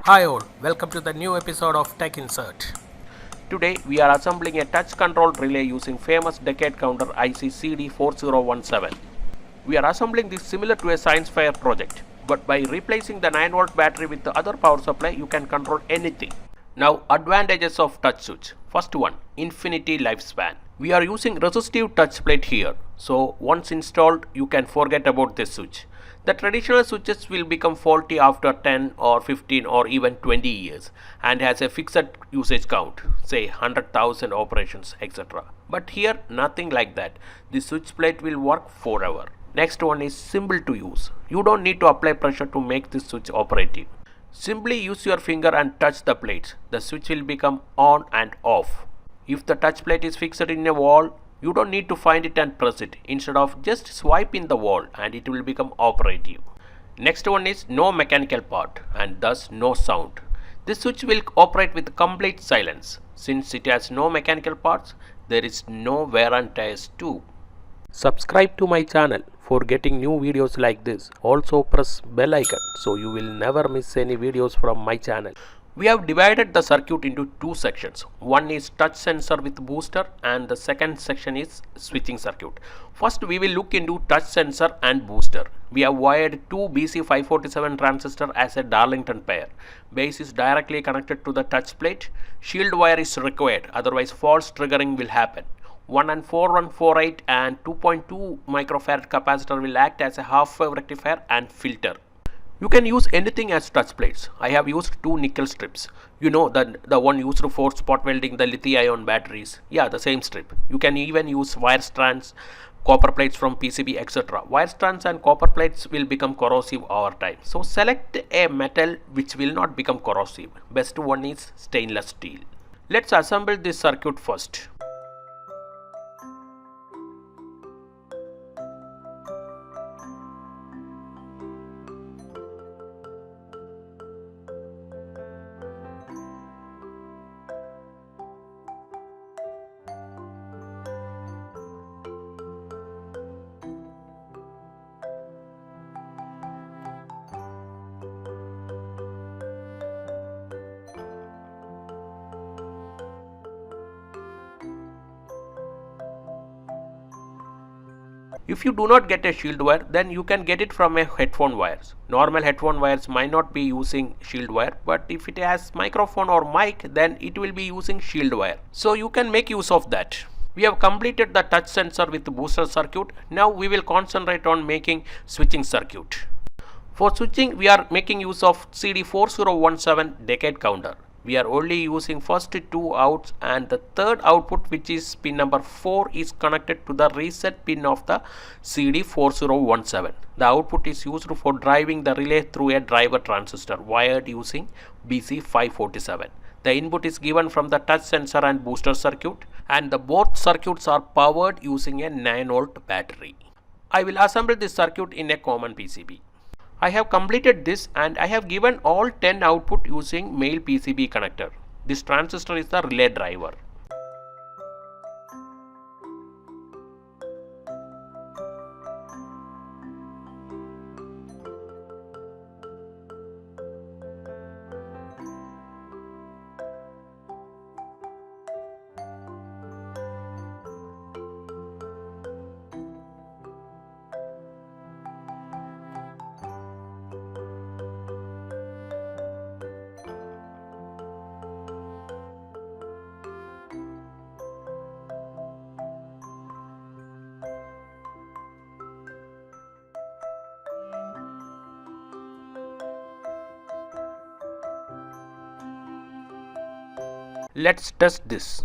Hi all, welcome to the new episode of Tech Insert. Today we are assembling a touch control relay using famous decade counter IC CD4017. We are assembling this similar to a science fair project, but by replacing the 9-volt battery with the other power supply you can control anything. Now advantages of touch switch. First one, infinity lifespan. We are using resistive touch plate here, so once installed you can forget about this switch. The traditional switches will become faulty after 10 or 15 or even 20 years and has a fixed usage count, say 100,000 operations, etc. But here nothing like that. The switch plate will work forever. Next one is simple to use. You don't need to apply pressure to make this switch operative. Simply use your finger and touch the plates. The switch will become on and off. If the touch plate is fixed in a wall, you don't need to find it and press it. Instead of just swipe in the wall and it will become operative. Next one is no mechanical part and thus no sound. This switch will operate with complete silence. Since it has no mechanical parts, there is no wear and tears too. Subscribe to my channel for getting new videos like this. Also press bell icon so you will never miss any videos from my channel. We have divided the circuit into two sections. One is touch sensor with booster and the second section is switching circuit. First we will look into touch sensor and booster. We have wired two BC547 transistor as a Darlington pair. Base is directly connected to the touch plate. Shield wire is required, otherwise false triggering will happen. 1 and 4148 and 2.2 microfarad capacitor will act as a half wave rectifier and filter. You can use anything as touch plates. I have used two nickel strips. You know the one used for spot welding the lithium-ion batteries. Yeah, the same strip. You can even use wire strands, copper plates from PCB, etc. Wire strands and copper plates will become corrosive over time. So select a metal which will not become corrosive. Best one is stainless steel. Let's assemble this circuit first. If you do not get a shield wire, then you can get it from a headphone wires. Normal headphone wires might not be using shield wire, but if it has microphone or mic, then it will be using shield wire. So you can make use of that. We have completed the touch sensor with the booster circuit. Now we will concentrate on making switching circuit. For switching, we are making use of CD4017 decade counter. We are only using first two outs and the third output, which is pin number 4, is connected to the reset pin of the CD4017. The output is used for driving the relay through a driver transistor wired using BC547. The input is given from the touch sensor and booster circuit, and the both circuits are powered using a 9-volt battery. I will assemble this circuit in a common PCB. I have completed this and I have given all 10 output using male PCB connector. This transistor is the relay driver. Let's test this.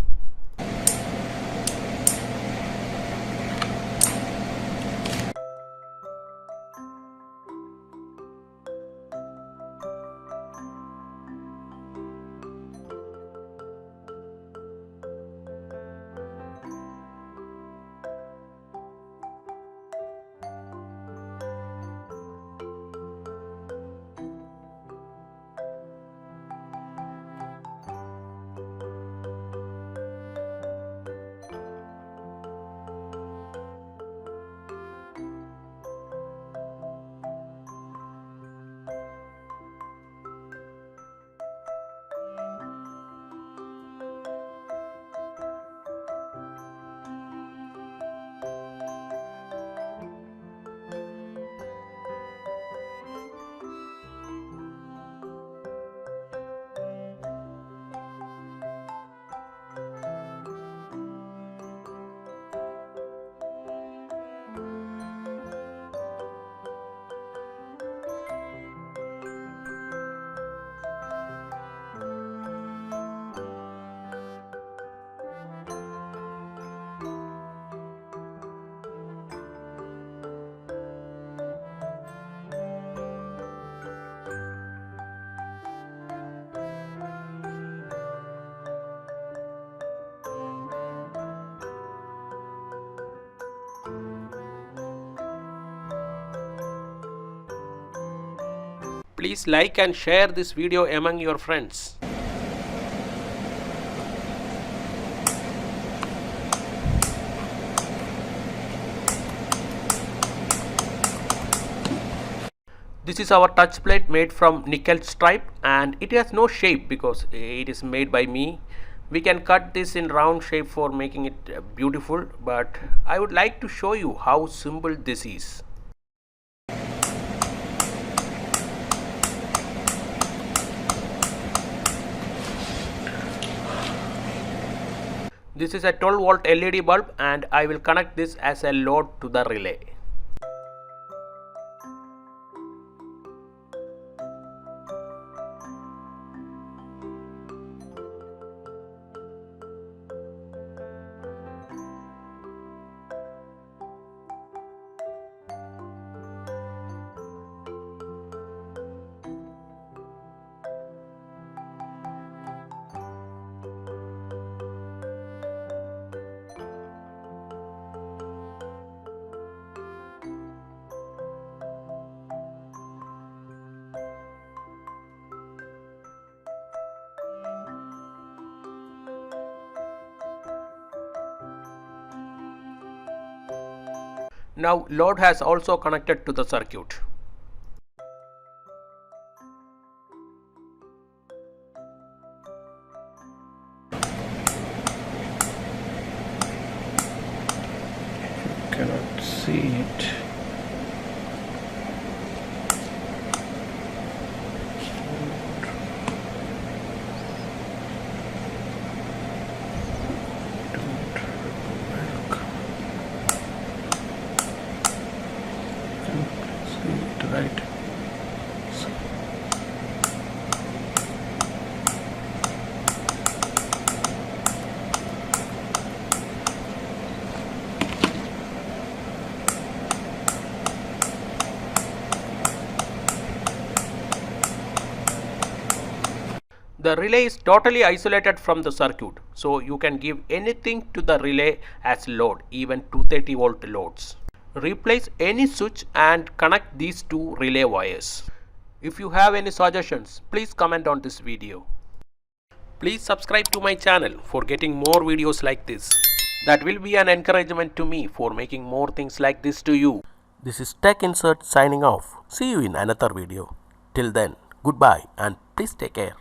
Please like and share this video among your friends. This is our touch plate made from nickel stripe, and it has no shape because it is made by me. We can cut this in round shape for making it beautiful, but I would like to show you how simple this is. This is a 12-volt LED bulb, and I will connect this as a load to the relay. Now load has also connected to the circuit. Cannot see it. Right. The relay is totally isolated from the circuit, so you can give anything to the relay as load, even 230-volt loads. Replace any switch and connect these two relay wires. If you have any suggestions, please comment on this video. Please subscribe to my channel for getting more videos like this. That will be an encouragement to me for making more things like this to you. This is Tech Insert signing off. See you in another video. Till then, goodbye and please take care.